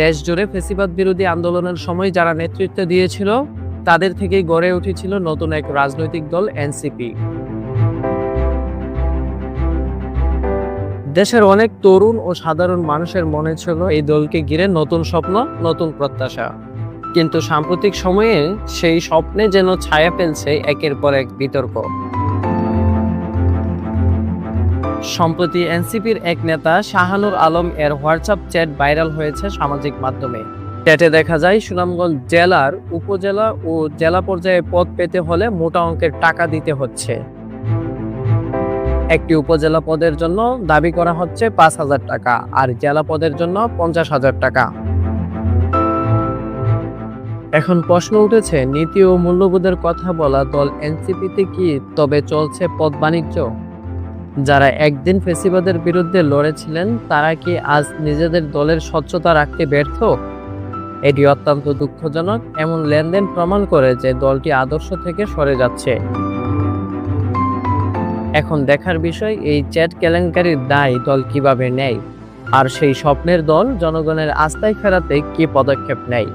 দেশ জুড়ে ফ্যাসিবাদ বিরোধী আন্দোলনের সময় যারা নেতৃত্ব দিয়েছিল তাদের থেকেই গড়ে উঠেছিল নতুন এক রাজনৈতিক দল এনসিপি। দেশের অনেক তরুণ ও সাধারণ মানুষের মনে ছিল এই দলকে ঘিরে নতুন স্বপ্ন, নতুন প্রত্যাশা। কিন্তু সাম্প্রতিক সময়ে সেই স্বপ্নে যেন ছায়া ফেলছে একের পর এক বিতর্ক। সম্প্রতি এনসিপির এক নেতা শাহানুর আলম এর হোয়াটসঅ্যাপ চ্যাট ভাইরাল হয়েছে সামাজিক মাধ্যমে। চ্যাটে দেখা যায় সুনামগঞ্জ জেলার উপজেলা ও জেলা পর্যায়ে পদ পেতে হলে মোটা অঙ্কের টাকা দিতে হচ্ছে। একটি উপজেলা পদের জন্য দাবি করা হচ্ছে 5,000 টাকা আর জেলা পদের জন্য 50,000 টাকা। এখন প্রশ্ন উঠেছে, নীতি ও মূল্যবোধের কথা বলা দল এনসিপিতে কি তবে চলছে পদ বাণিজ্য? যারা একদিন ফ্যাসিবাদের বিরুদ্ধে লড়েছিলেন তারা কি আজ নিজেদের দলের স্বচ্ছতা রাখতে ব্যর্থ? এটি অত্যন্ত দুঃখজনক। এমন লেনদেন প্রমাণ করে যে দলটি আদর্শ থেকে সরে যাচ্ছে। এখন দেখার বিষয় এই চ্যাট কেলেঙ্কারির দায় দল কিভাবে নেয়, আর সেই স্বপ্নের দল জনগণের আস্থায় ফেরাতে কি পদক্ষেপ নেয়।